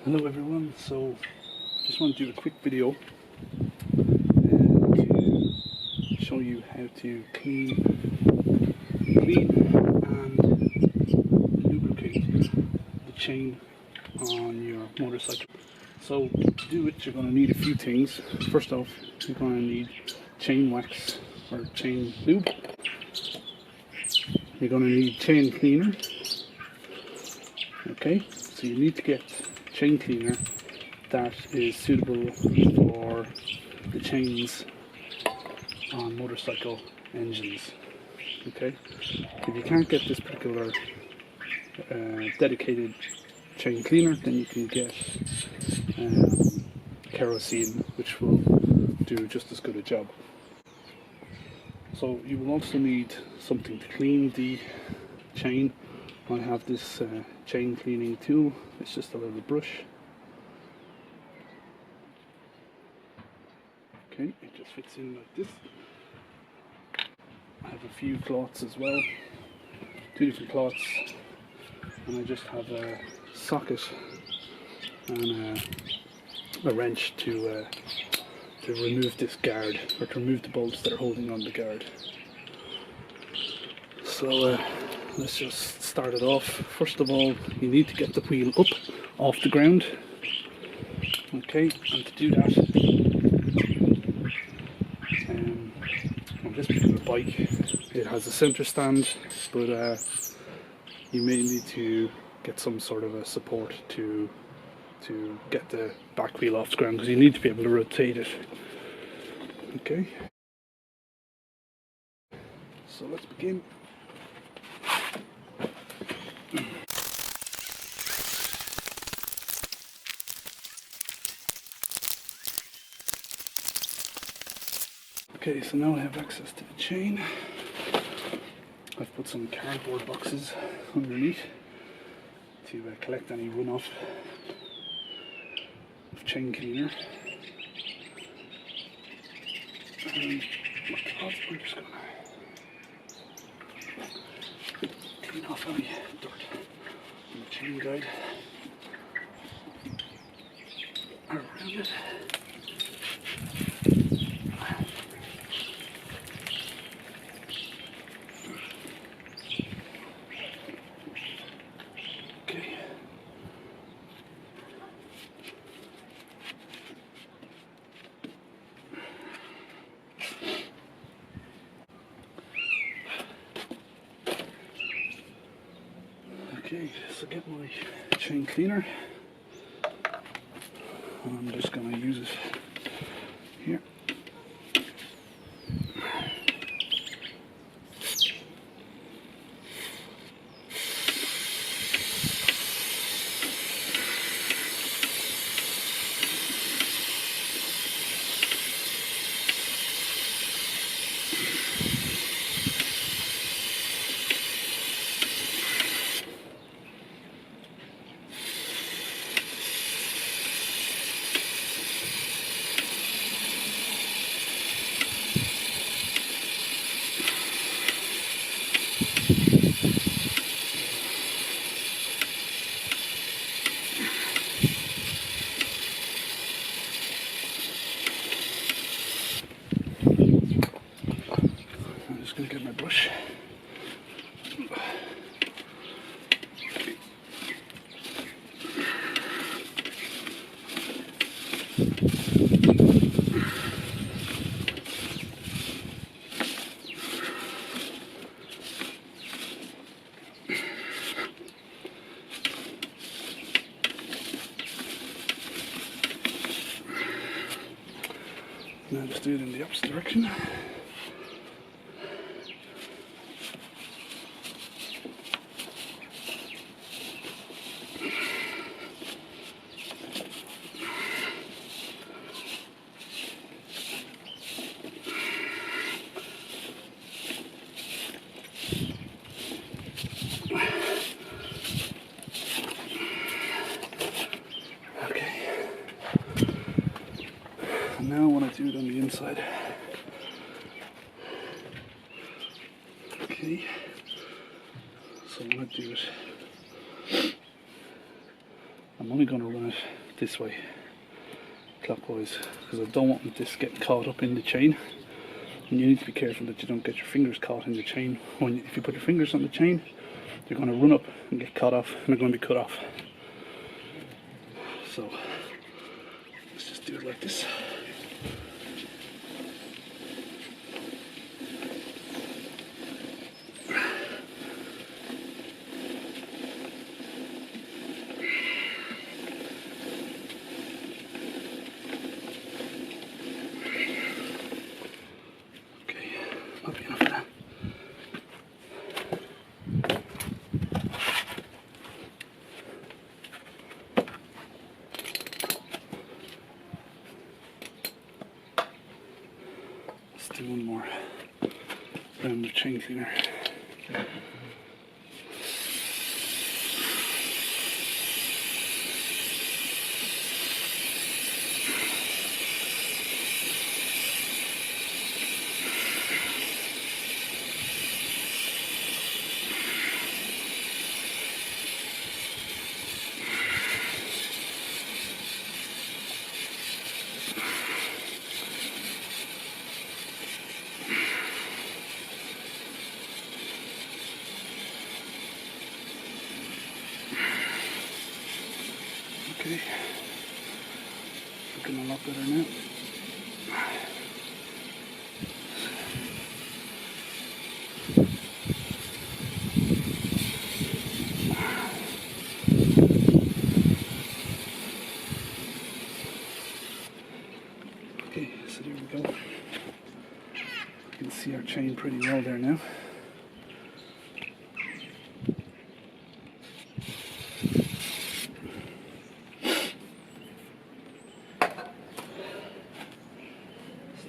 Hello everyone, so just want to do a quick video to show you how to clean and lubricate the chain on your motorcycle. So to do it, you're going to need a few things. First off, you're going to need chain wax or chain lube. You're going to need chain cleaner. Okay, so you need to get chain cleaner that is suitable for the chains on motorcycle engines. Okay, if you can't get this particular dedicated chain cleaner, then you can get kerosene, which will do just as good a job. So you will also need something to clean the chain. I have this chain cleaning tool. It's just a little brush. Okay, it just fits in like this. I have a few cloths as well, 2 different cloths, and I just have a socket and a wrench to remove this guard, or to remove the bolts that are holding on the guard. So let's just start it off. First of all, you need to get the wheel up off the ground. Okay, and to do that, on this particular bike, it has a center stand, but you may need to get some sort of a support to get the back wheel off the ground, because you need to be able to rotate it. Okay, so let's begin. Okay, so now I have access to the chain. I've put some cardboard boxes underneath to collect any runoff of chain cleaner. And I'm just going to clean off any dirt on the chain guide around it. Okay, so get my chain cleaner, and I'm just going to use it here. I'm just going to get my brush. Now just do it in the opposite direction. Okay. And now I want to do it on the inside. I'm only going to run it this way, clockwise, because I don't want this getting caught up in the chain. And you need to be careful that you don't get your fingers caught in the chain. If you put your fingers on the chain, you're going to run up and get caught off, and they're going to be cut off. So let's just do it like this. Do one more round of chain cleaner. Okay, looking a lot better now. Okay, so there we go. You can see our chain pretty well there now.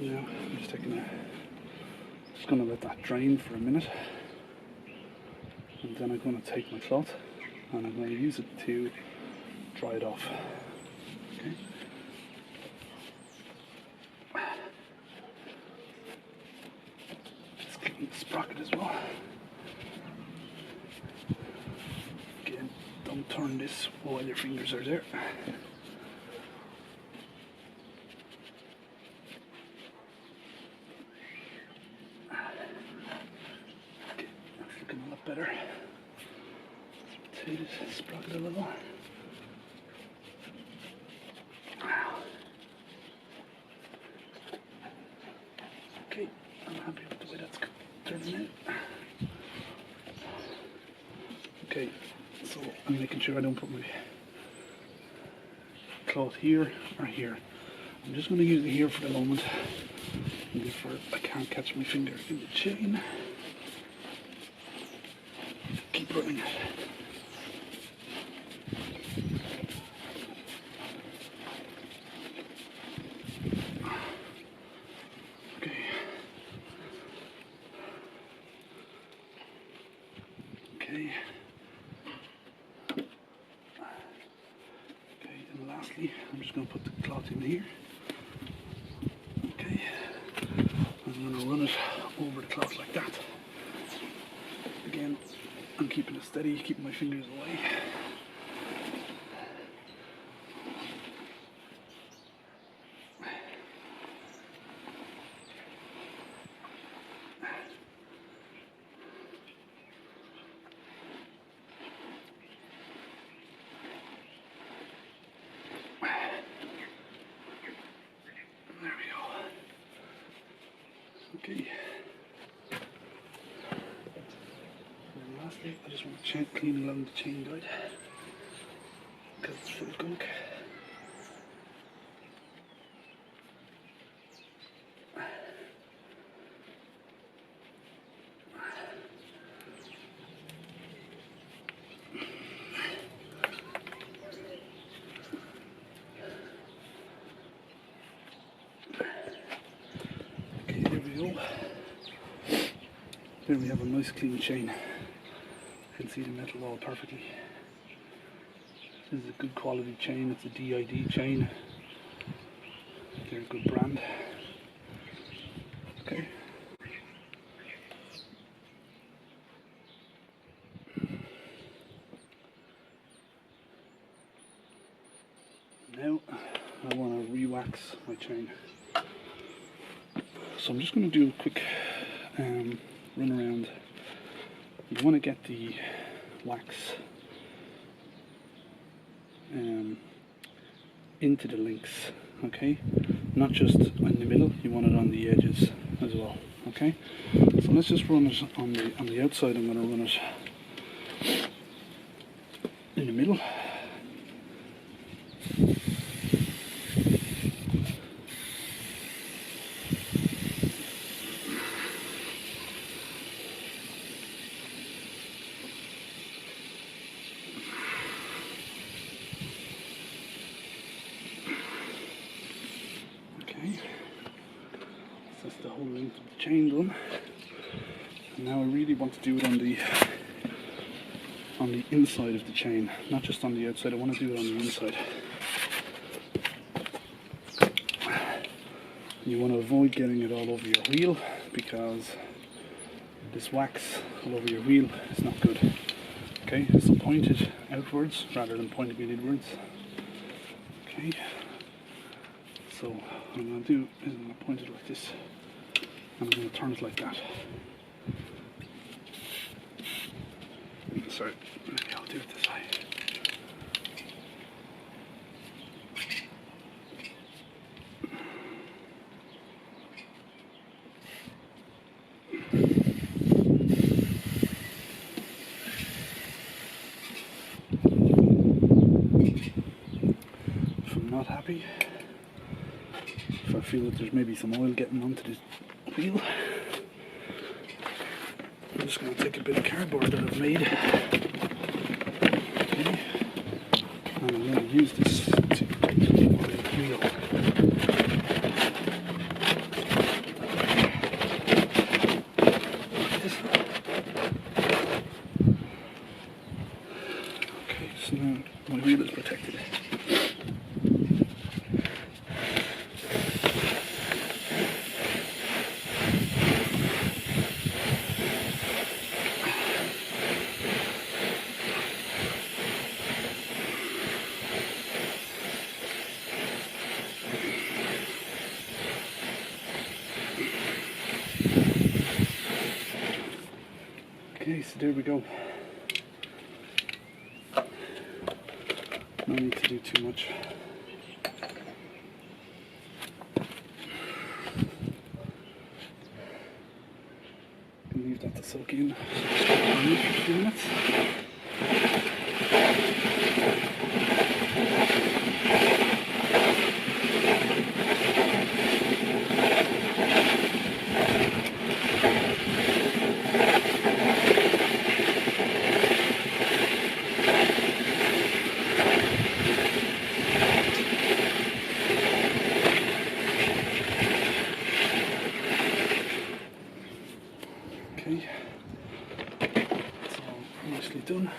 Now I'm just going to let that drain for a minute, and then I'm going to take my cloth and I'm going to use it to dry it off. Okay. Just clean the sprocket as well. Again, don't turn this while your fingers are there. Better. Let's rotate it, sprocket a little. Okay, I'm happy with the way that's turning out. Okay, so I'm making sure I don't put my cloth here or here. I'm just going to use it here for the moment, and before I can't catch my finger in the chain. Keep running it. Okay. Okay. Okay, and lastly, I'm just going to put the cloth in here. Okay. I'm going to run it over the cloth like that. Again, I'm keeping it steady, keeping my fingers away. There we go. Okay. And lastly, I just want to clean along the chain guide because it's full of gunk. Okay, there we go. There we have a nice clean chain. You can see the metal all perfectly. This is a good quality chain, it's a DID chain. They're a good brand. Okay. Now I want to re-wax my chain. So I'm just going to do a quick run around. You want to get the wax into the links, okay? Not just in the middle, you want it on the edges as well, okay? So let's just run it on the outside. I'm going to run it in the middle. That's the whole length of the chain done. And now I really want to do it on the inside of the chain, not just on the outside. I want to do it on the inside. You want to avoid getting it all over your wheel, because this wax all over your wheel is not good. Okay, so point it outwards rather than pointing it inwards. Okay, so what I'm going to do is I'm going to point it like this, and I'm going to turn it like that. Sorry, maybe I'll do it this way. If I'm not happy, if I feel that there's maybe some oil getting onto the wheel, I'm just going to take a bit of cardboard that I've made, okay, and I'm going to use this to tighten my wheel. Okay, so now my wheel is protected. Okay, so there we go. No need to do too much. And leave that to soak in for a few minutes. Okay, it's all nicely done.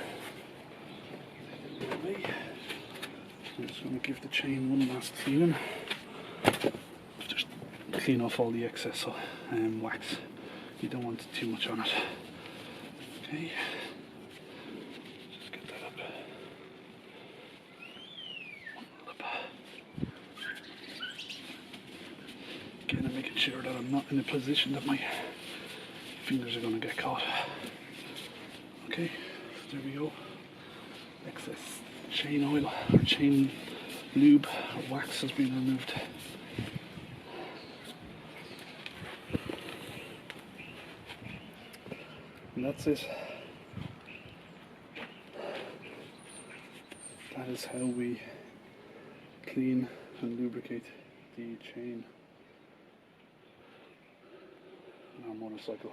I'm just going to give the chain one last cleaning. Just clean off all the excess wax. You don't want too much on it. Okay, just get that up. Again, I'm making sure that I'm not in a position that my fingers are going to get caught. Okay, so there we go. Excess chain oil or chain lube or wax has been removed. And that's it. That is how we clean and lubricate the chain on our motorcycle.